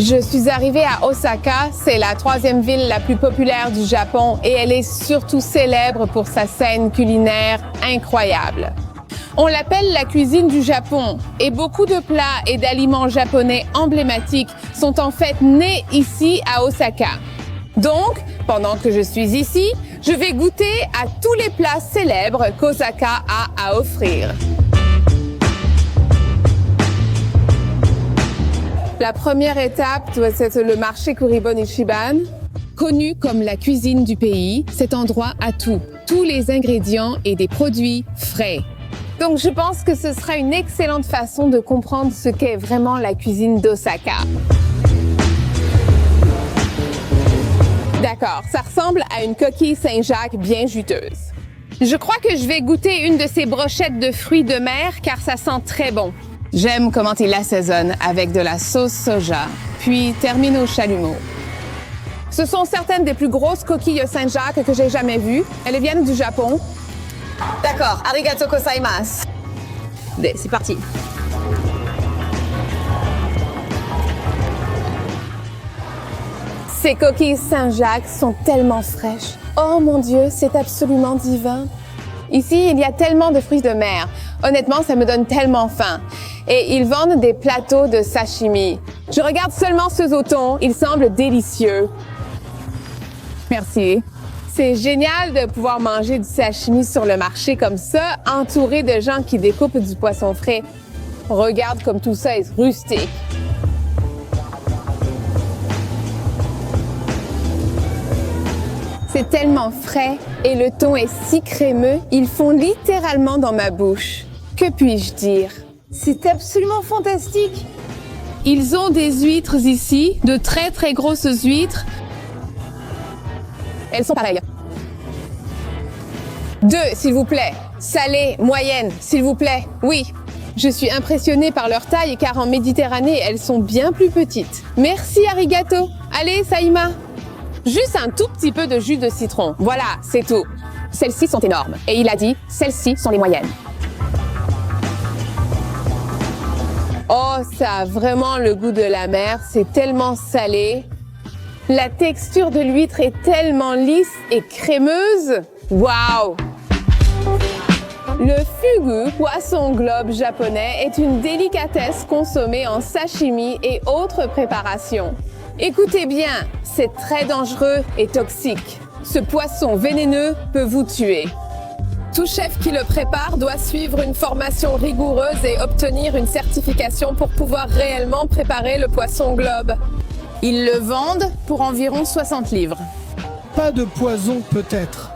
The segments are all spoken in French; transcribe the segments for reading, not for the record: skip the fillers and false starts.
Je suis arrivée à Osaka, c'est la 3e ville la plus populaire du Japon et elle est surtout célèbre pour sa scène culinaire incroyable. On l'appelle la cuisine du Japon et beaucoup de plats et d'aliments japonais emblématiques sont en fait nés ici à Osaka. Donc, pendant que je suis ici, je vais goûter à tous les plats célèbres qu'Osaka a à offrir. La première étape doit être le marché Kuribon Ichiban. Connu comme la cuisine du pays, cet endroit a tout, tous les ingrédients et des produits frais. Donc je pense que ce sera une excellente façon de comprendre ce qu'est vraiment la cuisine d'Osaka. D'accord, ça ressemble à une coquille Saint-Jacques bien juteuse. Je crois que je vais goûter une de ces brochettes de fruits de mer car ça sent très bon. J'aime comment il l'assaisonne avec de la sauce soja, puis termine au chalumeau. Ce sont certaines des plus grosses coquilles Saint-Jacques que j'ai jamais vues. Elles viennent du Japon. D'accord, arigato gozaimasu. C'est parti. Ces coquilles Saint-Jacques sont tellement fraîches. Oh mon Dieu, c'est absolument divin. Ici, il y a tellement de fruits de mer. Honnêtement, ça me donne tellement faim. Et ils vendent des plateaux de sashimi. Je regarde seulement ce zoton, il semble délicieux. Merci. C'est génial de pouvoir manger du sashimi sur le marché comme ça, entouré de gens qui découpent du poisson frais. Regarde comme tout ça est rustique. C'est tellement frais et le thon est si crémeux, ils font littéralement dans ma bouche. Que puis-je dire? C'est absolument fantastique! Ils ont des huîtres ici, de très très grosses huîtres. Elles sont pareilles. 2, s'il vous plaît. Salée, moyenne, s'il vous plaît. Oui. Je suis impressionnée par leur taille car en Méditerranée, elles sont bien plus petites. Merci, arigato. Allez, Saïma. Juste un tout petit peu de jus de citron. Voilà, c'est tout. Celles-ci sont énormes. Et il a dit, celles-ci sont les moyennes. Oh, ça a vraiment le goût de la mer. C'est tellement salé. La texture de l'huître est tellement lisse et crémeuse. Waouh! Le fugu, poisson globe japonais, est une délicatesse consommée en sashimi et autres préparations. Écoutez bien, c'est très dangereux et toxique. Ce poisson vénéneux peut vous tuer. Tout chef qui le prépare doit suivre une formation rigoureuse et obtenir une certification pour pouvoir réellement préparer le poisson globe. Ils le vendent pour environ 60 livres. Pas de poison peut-être.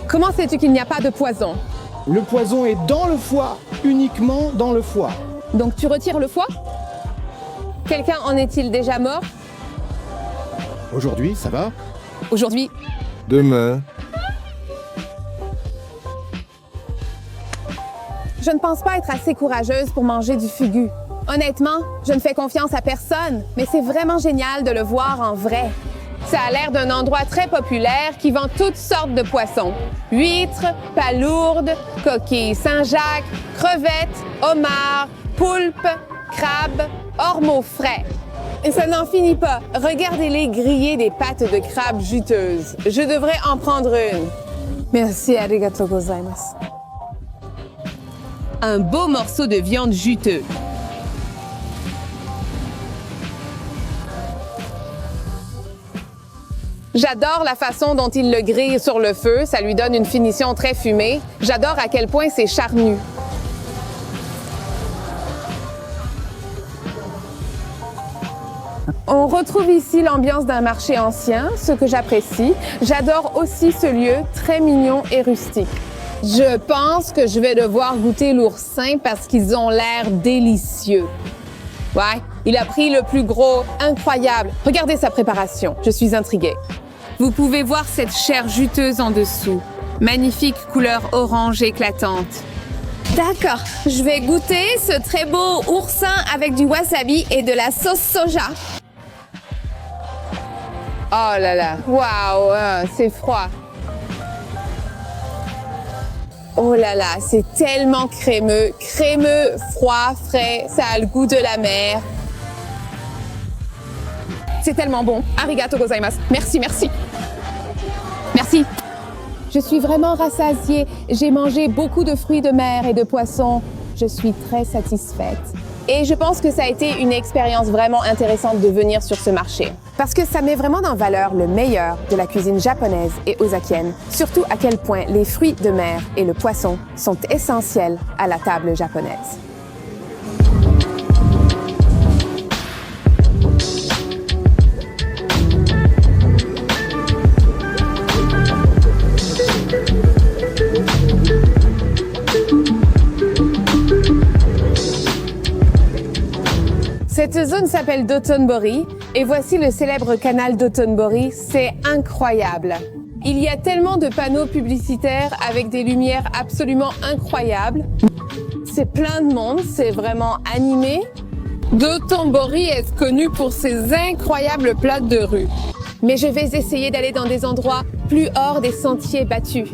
Comment sais-tu qu'il n'y a pas de poison? Le poison est dans le foie, uniquement dans le foie. Donc tu retires le foie? Quelqu'un en est-il déjà mort? Aujourd'hui, ça va? Aujourd'hui? Demain. Je ne pense pas être assez courageuse pour manger du fugu. Honnêtement, je ne fais confiance à personne, mais c'est vraiment génial de le voir en vrai. Ça a l'air d'un endroit très populaire qui vend toutes sortes de poissons. Huîtres, palourdes, coquilles Saint-Jacques, crevettes, homards, poulpes, crabes, ormeaux frais. Et ça n'en finit pas. Regardez-les griller des pâtes de crabe juteuses. Je devrais en prendre une. Merci, arigato gozaimasu. Un beau morceau de viande juteux. J'adore la façon dont il le grille sur le feu, ça lui donne une finition très fumée. J'adore à quel point c'est charnu. On retrouve ici l'ambiance d'un marché ancien, ce que j'apprécie. J'adore aussi ce lieu très mignon et rustique. Je pense que je vais devoir goûter l'oursin parce qu'ils ont l'air délicieux. Ouais, il a pris le plus gros, incroyable. Regardez sa préparation, je suis intriguée. Vous pouvez voir cette chair juteuse en dessous. Magnifique couleur orange éclatante. D'accord, je vais goûter ce très beau oursin avec du wasabi et de la sauce soja. Oh là là, waouh, c'est froid. Oh là là, c'est tellement crémeux, froid, frais, ça a le goût de la mer. C'est tellement bon. Arigato gozaimasu. Merci, merci. Merci. Je suis vraiment rassasiée. J'ai mangé beaucoup de fruits de mer et de poissons. Je suis très satisfaite. Et je pense que ça a été une expérience vraiment intéressante de venir sur ce marché. Parce que ça met vraiment en valeur le meilleur de la cuisine japonaise et osakienne. Surtout à quel point les fruits de mer et le poisson sont essentiels à la table japonaise. Cette zone s'appelle Dotonbori et voici le célèbre canal Dotonbori. C'est incroyable. Il y a tellement de panneaux publicitaires avec des lumières absolument incroyables. C'est plein de monde, c'est vraiment animé. Dotonbori est connu pour ses incroyables plats de rue. Mais je vais essayer d'aller dans des endroits plus hors des sentiers battus.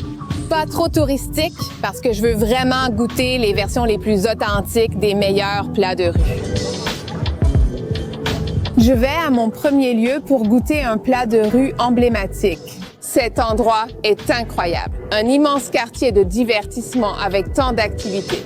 Pas trop touristiques parce que je veux vraiment goûter les versions les plus authentiques des meilleurs plats de rue. Je vais à mon premier lieu pour goûter un plat de rue emblématique. Cet endroit est incroyable. Un immense quartier de divertissement avec tant d'activités.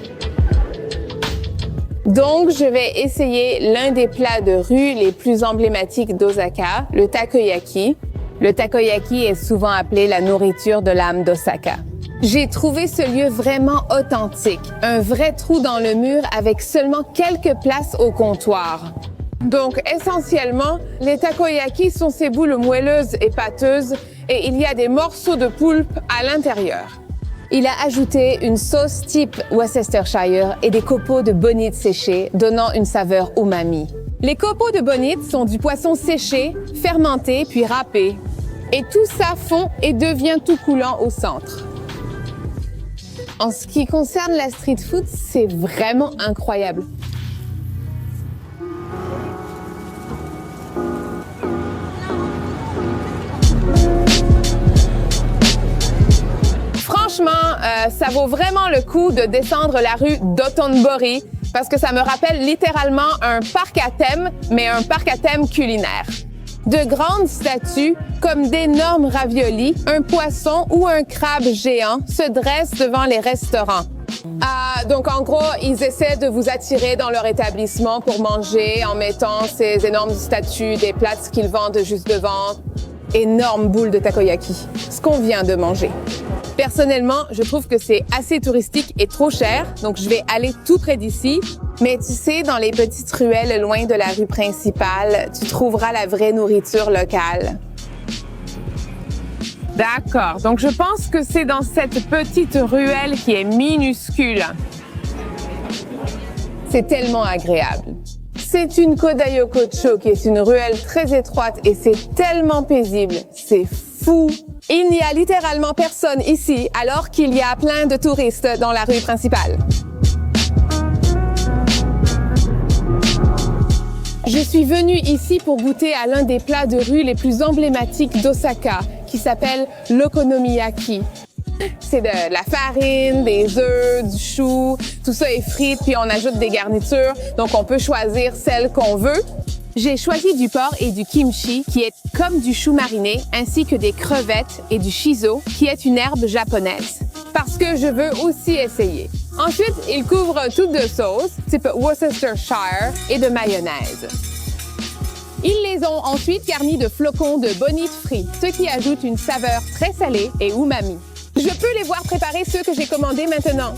Donc, je vais essayer l'un des plats de rue les plus emblématiques d'Osaka, le takoyaki. Le takoyaki est souvent appelé la nourriture de l'âme d'Osaka. J'ai trouvé ce lieu vraiment authentique. Un vrai trou dans le mur avec seulement quelques places au comptoir. Donc, essentiellement, les takoyaki sont ces boules moelleuses et pâteuses et il y a des morceaux de poulpe à l'intérieur. Il a ajouté une sauce type Worcestershire et des copeaux de bonite séchés, donnant une saveur umami. Les copeaux de bonite sont du poisson séché, fermenté puis râpé. Et tout ça fond et devient tout coulant au centre. En ce qui concerne la street food, c'est vraiment incroyable. Franchement, ça vaut vraiment le coup de descendre la rue Dotonbori parce que ça me rappelle littéralement un parc à thème, mais un parc à thème culinaire. De grandes statues, comme d'énormes raviolis, un poisson ou un crabe géant se dressent devant les restaurants. Donc en gros, ils essaient de vous attirer dans leur établissement pour manger en mettant ces énormes statues, des plats qu'ils vendent juste devant. Énorme boule de takoyaki, ce qu'on vient de manger. Personnellement, je trouve que c'est assez touristique et trop cher, donc je vais aller tout près d'ici. Mais tu sais, dans les petites ruelles loin de la rue principale, tu trouveras la vraie nourriture locale. D'accord, donc je pense que c'est dans cette petite ruelle qui est minuscule. C'est tellement agréable. C'est une Kodayokocho qui est une ruelle très étroite et c'est tellement paisible. C'est fou. Il n'y a littéralement personne ici alors qu'il y a plein de touristes dans la rue principale. Je suis venue ici pour goûter à l'un des plats de rue les plus emblématiques d'Osaka qui s'appelle l'okonomiyaki. C'est de la farine, des œufs, du chou, tout ça est frit, puis on ajoute des garnitures, donc on peut choisir celle qu'on veut. J'ai choisi du porc et du kimchi, qui est comme du chou mariné, ainsi que des crevettes et du shiso, qui est une herbe japonaise, parce que je veux aussi essayer. Ensuite, il couvre toutes de sauces, type Worcestershire et de mayonnaise. Ils les ont ensuite garnis de flocons de bonite frits, ce qui ajoute une saveur très salée et umami. Je peux les voir préparer ceux que j'ai commandés maintenant.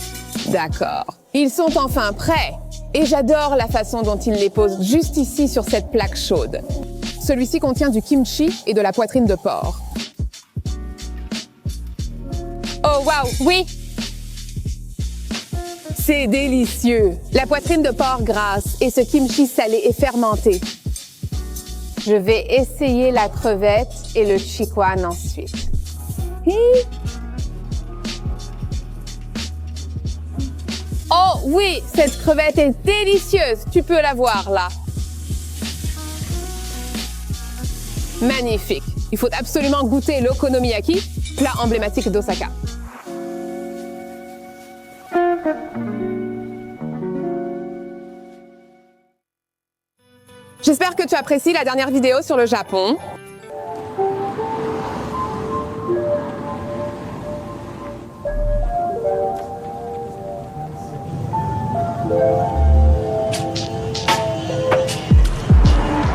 D'accord. Ils sont enfin prêts. Et j'adore la façon dont ils les posent juste ici sur cette plaque chaude. Celui-ci contient du kimchi et de la poitrine de porc. Oh wow, oui! C'est délicieux. La poitrine de porc grasse et ce kimchi salé et fermenté. Je vais essayer la crevette et le chikwan ensuite. Oh oui, cette crevette est délicieuse. Tu peux la voir là. Magnifique. Il faut absolument goûter l'okonomiyaki, plat emblématique d'Osaka. J'espère J'espère que tu apprécies la dernière vidéo sur le Japon.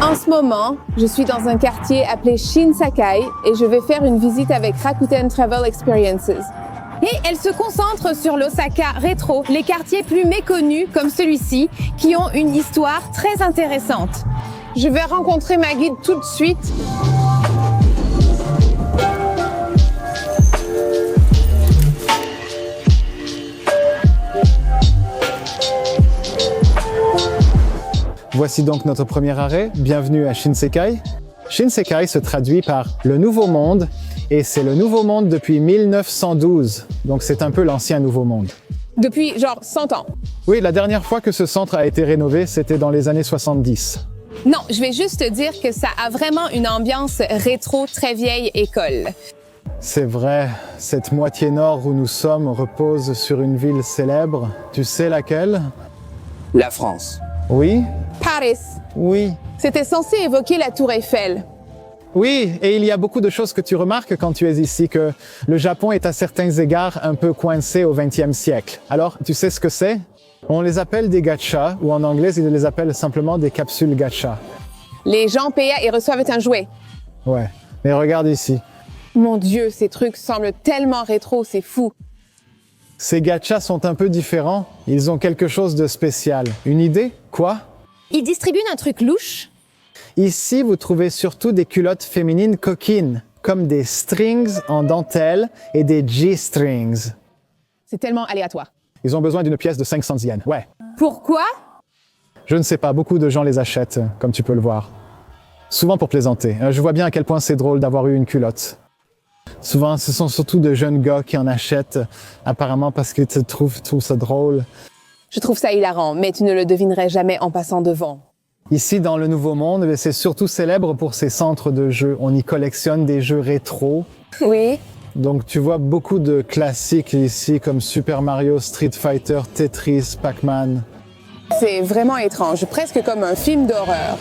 En ce moment, je suis dans un quartier appelé Shinsakai et je vais faire une visite avec Rakuten Travel Experiences. Et elle se concentre sur l'Osaka rétro, les quartiers plus méconnus comme celui-ci, qui ont une histoire très intéressante. Je vais rencontrer ma guide tout de suite. Voici donc notre premier arrêt. Bienvenue à Shinsekai. Shinsekai se traduit par le Nouveau Monde et c'est le Nouveau Monde depuis 1912. Donc c'est un peu l'ancien Nouveau Monde. Depuis genre 100 ans. Oui, la dernière fois que ce centre a été rénové, c'était dans les années 70. Non, je vais juste te dire que ça a vraiment une ambiance rétro très vieille école. C'est vrai, cette moitié nord où nous sommes repose sur une ville célèbre. Tu sais laquelle? La France. Oui? Paris. Oui. C'était censé évoquer la Tour Eiffel. Oui, et il y a beaucoup de choses que tu remarques quand tu es ici, que le Japon est à certains égards un peu coincé au XXe siècle. Alors, tu sais ce que c'est? On les appelle des gachas, ou en anglais, ils les appellent simplement des capsules gacha. Les gens payent et reçoivent un jouet. Ouais, mais regarde ici. Mon Dieu, ces trucs semblent tellement rétro, c'est fou. Ces gachas sont un peu différents. Ils ont quelque chose de spécial. Une idée? Quoi? Ils distribuent un truc louche. Ici, vous trouvez surtout des culottes féminines coquines, comme des strings en dentelle et des G-strings. C'est tellement aléatoire. Ils ont besoin d'une pièce de 500 yens. Ouais. Pourquoi? Je ne sais pas, beaucoup de gens les achètent, comme tu peux le voir. Souvent pour plaisanter. Je vois bien à quel point c'est drôle d'avoir eu une culotte. Souvent, ce sont surtout de jeunes gars qui en achètent, apparemment parce qu'ils trouvent ça drôle. Je trouve ça hilarant, mais tu ne le devinerais jamais en passant devant. Ici, dans le Nouveau Monde, c'est surtout célèbre pour ses centres de jeux. On y collectionne des jeux rétro. Oui. Donc, tu vois beaucoup de classiques ici, comme Super Mario, Street Fighter, Tetris, Pac-Man. C'est vraiment étrange, presque comme un film d'horreur.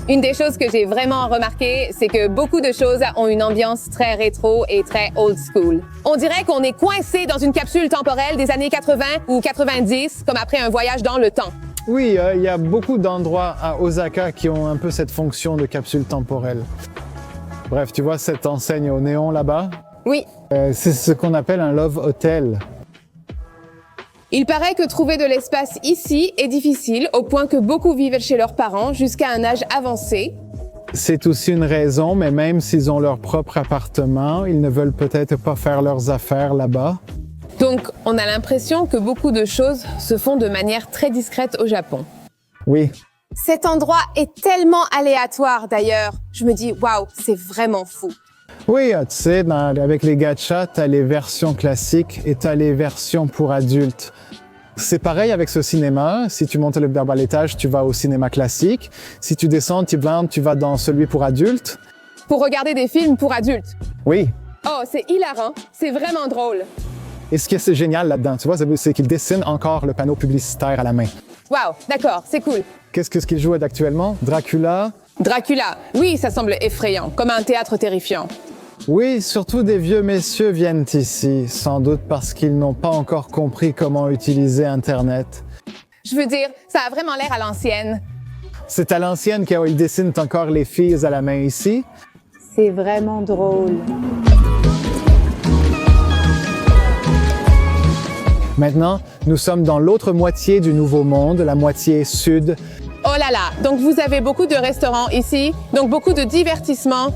Une des choses que j'ai vraiment remarqué, c'est que beaucoup de choses ont une ambiance très rétro et très old school. On dirait qu'on est coincé dans une capsule temporelle des années 80 ou 90, comme après un voyage dans le temps. Oui, il y a beaucoup d'endroits à Osaka qui ont un peu cette fonction de capsule temporelle. Bref, tu vois cette enseigne au néon là-bas? Oui. C'est ce qu'on appelle un love hotel. Il paraît que trouver de l'espace ici est difficile, au point que beaucoup vivent chez leurs parents jusqu'à un âge avancé. C'est aussi une raison, mais même s'ils ont leur propre appartement, ils ne veulent peut-être pas faire leurs affaires là-bas. Donc, on a l'impression que beaucoup de choses se font de manière très discrète au Japon. Oui. Cet endroit est tellement aléatoire d'ailleurs. Je me dis, waouh, c'est vraiment fou. Oui, tu sais, avec les gachas, t'as les versions classiques et t'as les versions pour adultes. C'est pareil avec ce cinéma. Si tu montes le bas l'étage, tu vas au cinéma classique. Si tu descends, tu vas dans celui pour adultes. Pour regarder des films pour adultes. Oui. Oh, c'est hilarant. C'est vraiment drôle. Et ce qui est génial là-dedans, tu vois, c'est qu'ils dessinent encore le panneau publicitaire à la main. Waouh, d'accord, c'est cool. Qu'est-ce qu'ils jouent actuellement? Dracula? Dracula. Oui, ça semble effrayant, comme un théâtre terrifiant. Oui, surtout des vieux messieurs viennent ici, sans doute parce qu'ils n'ont pas encore compris comment utiliser Internet. Je veux dire, ça a vraiment l'air à l'ancienne. C'est à l'ancienne qu'ils dessinent encore les filles à la main ici. C'est vraiment drôle. Maintenant, nous sommes dans l'autre moitié du Nouveau Monde, la moitié sud. Oh là là, donc vous avez beaucoup de restaurants ici, donc beaucoup de divertissements.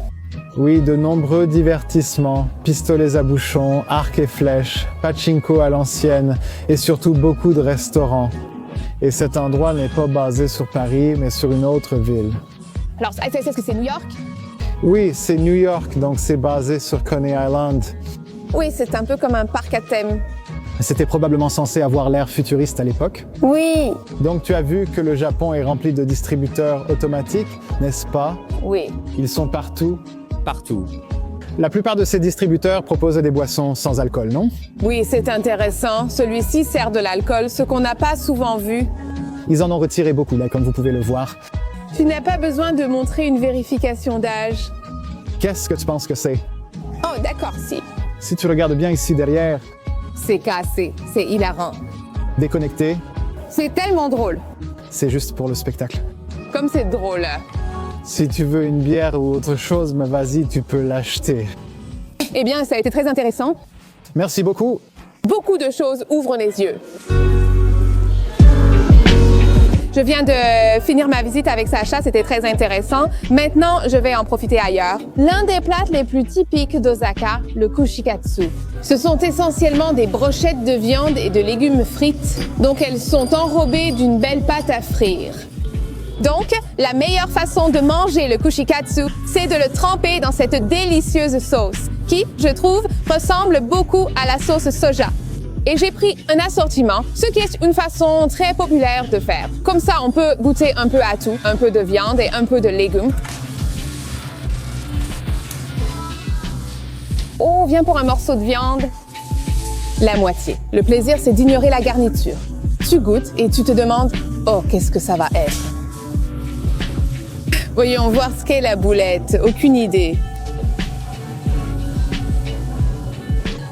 Oui, de nombreux divertissements, pistolets à bouchons, arcs et flèches, pachinko à l'ancienne et surtout beaucoup de restaurants. Et cet endroit n'est pas basé sur Paris, mais sur une autre ville. Alors, est-ce que c'est New York? Oui, c'est New York, donc c'est basé sur Coney Island. Oui, c'est un peu comme un parc à thème. C'était probablement censé avoir l'air futuriste à l'époque. Oui. Donc tu as vu que le Japon est rempli de distributeurs automatiques, n'est-ce pas? Oui. Ils sont partout. Partout. La plupart de ces distributeurs proposent des boissons sans alcool, non? Oui, c'est intéressant. Celui-ci sert de l'alcool, ce qu'on n'a pas souvent vu. Ils en ont retiré beaucoup, là, comme vous pouvez le voir. Tu n'as pas besoin de montrer une vérification d'âge. Qu'est-ce que tu penses que c'est? Oh, d'accord, si. Si tu regardes bien ici derrière, C'est cassé. C'est hilarant. déconnecté, C'est tellement drôle. c'est juste pour le spectacle. Comme c'est drôle. Si tu veux une bière ou autre chose, mais vas-y, tu peux l'acheter. Eh bien, ça a été très intéressant. Merci beaucoup. Beaucoup de choses ouvrent les yeux. Je viens de finir ma visite avec Sacha, c'était très intéressant. Maintenant, je vais en profiter ailleurs. L'un des plats les plus typiques d'Osaka, le kushikatsu. Ce sont essentiellement des brochettes de viande et de légumes frites. Donc, elles sont enrobées d'une belle pâte à frire. Donc, la meilleure façon de manger le kushikatsu, c'est de le tremper dans cette délicieuse sauce, qui, je trouve, ressemble beaucoup à la sauce soja. Et j'ai pris un assortiment, ce qui est une façon très populaire de faire. Comme ça, on peut goûter un peu à tout, un peu de viande et un peu de légumes. Oh, viens pour un morceau de viande. La moitié. Le plaisir, c'est d'ignorer la garniture. Tu goûtes et tu te demandes, oh, qu'est-ce que ça va être? Voyons voir ce qu'est la boulette. Aucune idée.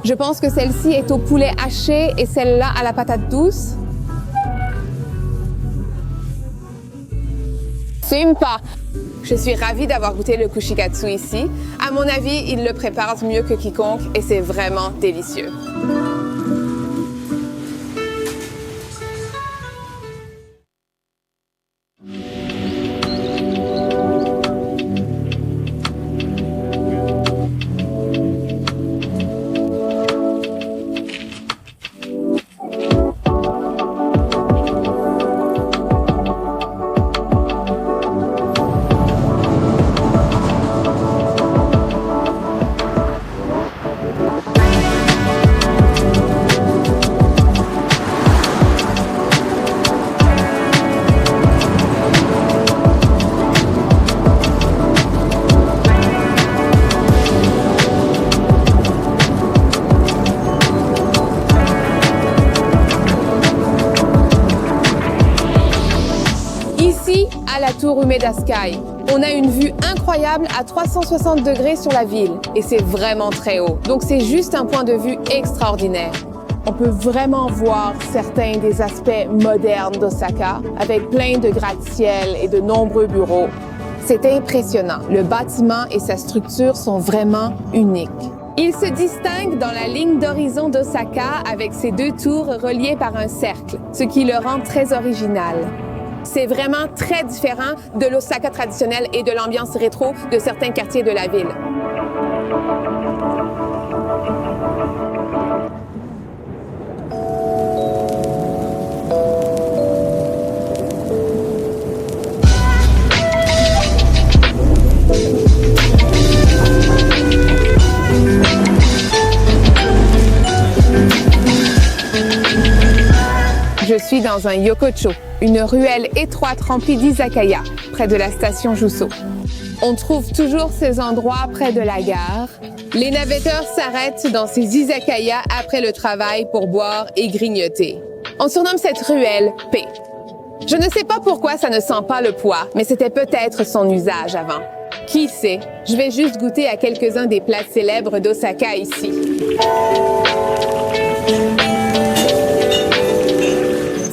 Je pense que celle-ci est au poulet haché et celle-là à la patate douce. Sympa! Je suis ravie d'avoir goûté le kushikatsu ici. À mon avis, il le prépare mieux que quiconque et c'est vraiment délicieux. À la tour Umeda Sky, on a une vue incroyable à 360 degrés sur la ville et c'est vraiment très haut. Donc c'est juste un point de vue extraordinaire. On peut vraiment voir certains des aspects modernes d'Osaka avec plein de gratte-ciel et de nombreux bureaux. C'est impressionnant. Le bâtiment et sa structure sont vraiment uniques. Il se distingue dans la ligne d'horizon d'Osaka avec ses deux tours reliées par un cercle, ce qui le rend très original. C'est vraiment très différent de l'Osaka traditionnel et de l'ambiance rétro de certains quartiers de la ville. Je suis dans un yokocho, une ruelle étroite remplie d'izakaya, près de la station Jusso. On trouve toujours ces endroits près de la gare. Les navetteurs s'arrêtent dans ces izakaya après le travail pour boire et grignoter. On surnomme cette ruelle P. Je ne sais pas pourquoi ça ne sent pas le pois, mais c'était peut-être son usage avant. Qui sait? Je vais juste goûter à quelques-uns des plats célèbres d'Osaka ici.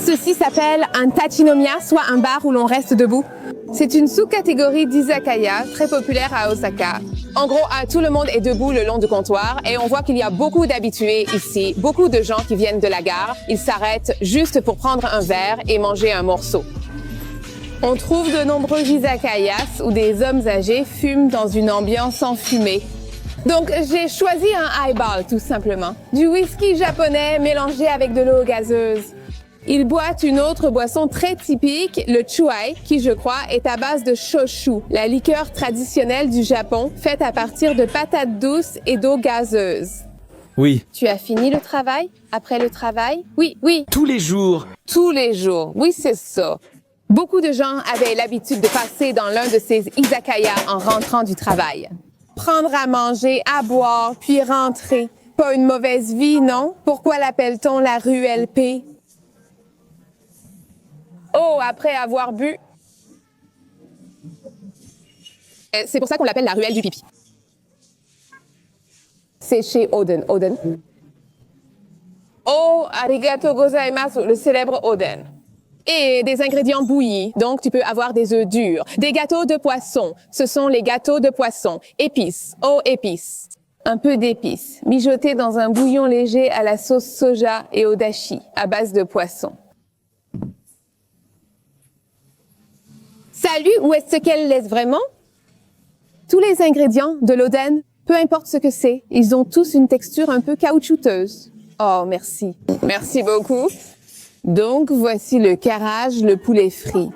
Ceci s'appelle un tachinomiya, soit un bar où l'on reste debout. C'est une sous-catégorie d'izakaya très populaire à Osaka. En gros, tout le monde est debout le long du comptoir et on voit qu'il y a beaucoup d'habitués ici, beaucoup de gens qui viennent de la gare. Ils s'arrêtent juste pour prendre un verre et manger un morceau. On trouve de nombreux izakayas où des hommes âgés fument dans une ambiance enfumée. Donc, j'ai choisi un highball, tout simplement. Du whisky japonais mélangé avec de l'eau gazeuse. Ils boivent une autre boisson très typique, le chuai, qui, je crois, est à base de shoshu, la liqueur traditionnelle du Japon, faite à partir de patates douces et d'eau gazeuse. Oui. Tu as fini le travail? Après le travail? Oui, oui. Tous les jours. Tous les jours, oui, c'est ça. Beaucoup de gens avaient l'habitude de passer dans l'un de ces izakaya en rentrant du travail. Prendre à manger, à boire, puis rentrer. Pas une mauvaise vie, non? Pourquoi l'appelle-t-on la ruelle P? Oh, après avoir bu. C'est pour ça qu'on l'appelle la ruelle du pipi. C'est chez Oden. Oden. Oh, arigato gozaimasu, le célèbre Oden. Et des ingrédients bouillis, donc tu peux avoir des œufs durs. Des gâteaux de poisson, ce sont les gâteaux de poisson. Épices, oh épices. Un peu d'épices, mijotés dans un bouillon léger à la sauce soja et au dashi, à base de poisson. Salut, où est-ce qu'elle laisse vraiment? Tous les ingrédients de l'oden, peu importe ce que c'est, ils ont tous une texture un peu caoutchouteuse. Oh, merci. Merci beaucoup. Donc, voici le carrage, le poulet frit.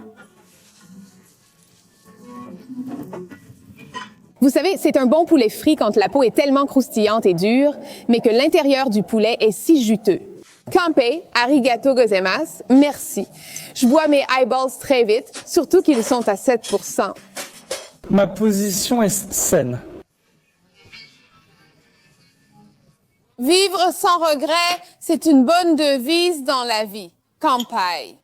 Vous savez, c'est un bon poulet frit quand la peau est tellement croustillante et dure, mais que l'intérieur du poulet est si juteux. Kanpei, arigato gozaimasu, merci. Je bois mes eyeballs très vite, surtout qu'ils sont à 7%. Ma position est saine. Vivre sans regret, c'est une bonne devise dans la vie. Kanpai.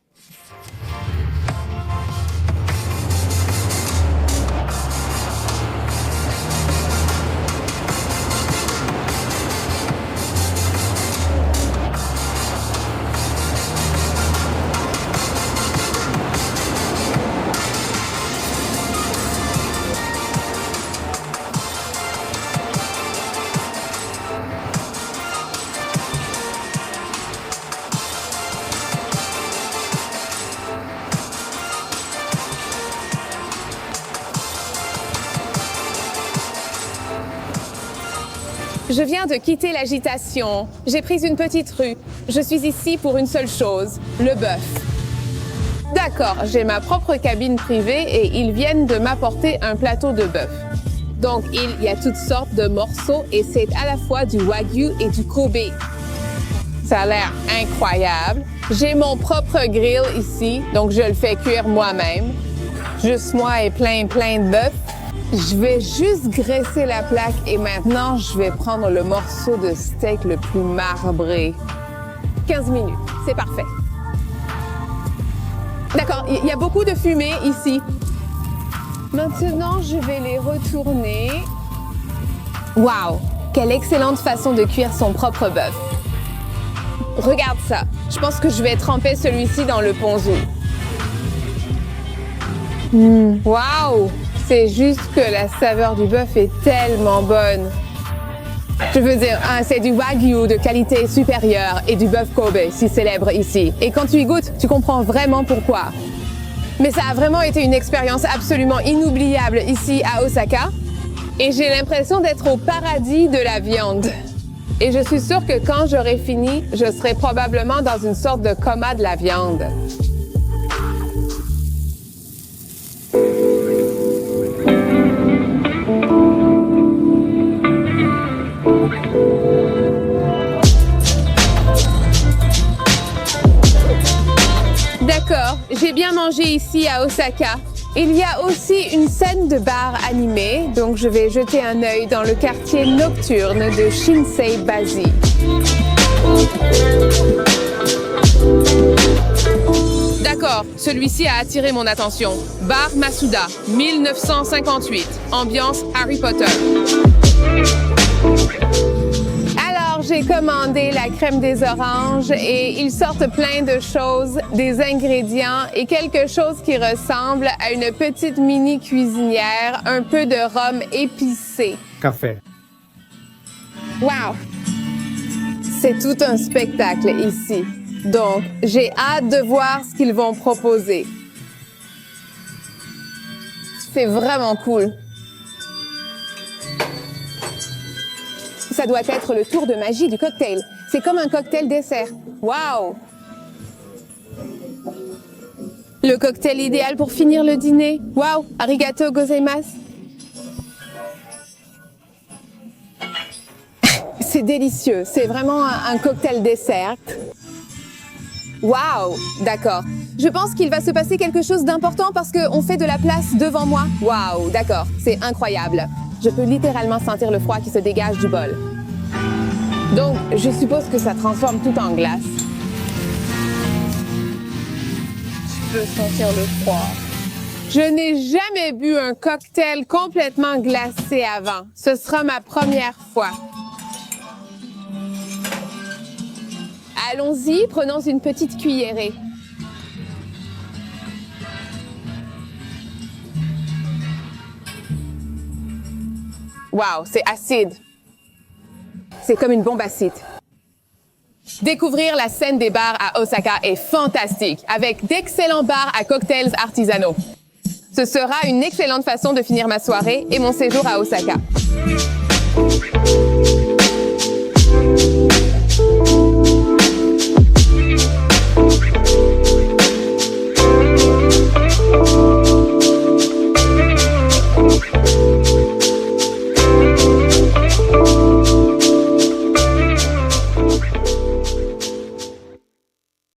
Je viens de quitter l'agitation. J'ai pris une petite rue. Je suis ici pour une seule chose, le bœuf. D'accord, j'ai ma propre cabine privée et ils viennent de m'apporter un plateau de bœuf. Donc, il y a toutes sortes de morceaux et c'est à la fois du wagyu et du Kobe. Ça a l'air incroyable. J'ai mon propre grill ici, donc je le fais cuire moi-même. Juste moi et plein de bœuf. Je vais juste graisser la plaque et maintenant, je vais prendre le morceau de steak le plus marbré. 15 minutes, c'est parfait. D'accord, il y a beaucoup de fumée ici. Maintenant, je vais les retourner. Waouh, quelle excellente façon de cuire son propre bœuf. Regarde ça, je pense que je vais tremper celui-ci dans le ponzu. Waouh! C'est juste que la saveur du bœuf est tellement bonne. Je veux dire, c'est du wagyu de qualité supérieure et du bœuf Kobe, si célèbre ici. Et quand tu y goûtes, tu comprends vraiment pourquoi. Mais ça a vraiment été une expérience absolument inoubliable ici à Osaka. Et j'ai l'impression d'être au paradis de la viande. Et je suis sûre que quand j'aurai fini, je serai probablement dans une sorte de coma de la viande. D'accord, j'ai bien mangé ici à Osaka. Il y a aussi une scène de bar animé, donc je vais jeter un œil dans le quartier nocturne de Shinseibashi. D'accord, celui-ci a attiré mon attention. Bar Masuda, 1958, ambiance Harry Potter. J'ai commandé la crème des oranges et ils sortent plein de choses, des ingrédients et quelque chose qui ressemble à une petite mini cuisinière, un peu de rhum épicé. Café. Wow! C'est tout un spectacle ici. Donc, j'ai hâte de voir ce qu'ils vont proposer. C'est vraiment cool. Ça doit être le tour de magie du cocktail. C'est comme un cocktail dessert. Waouh! Le cocktail idéal pour finir le dîner. Waouh! Arigato gozaimasu. C'est délicieux. C'est vraiment un cocktail dessert. Waouh! D'accord. Je pense qu'il va se passer quelque chose d'important parce qu'on fait de la place devant moi. Waouh! D'accord. C'est incroyable. Je peux littéralement sentir le froid qui se dégage du bol. Donc, je suppose que ça transforme tout en glace. peux sentir le froid. Je n'ai jamais bu un cocktail complètement glacé avant. Ce sera ma première fois. Allons-y, prenons une petite cuillerée. Wow, c'est acide. C'est comme une bombe acide. Découvrir la scène des bars à Osaka est fantastique, avec d'excellents bars à cocktails artisanaux. Ce sera une excellente façon de finir ma soirée et mon séjour à Osaka.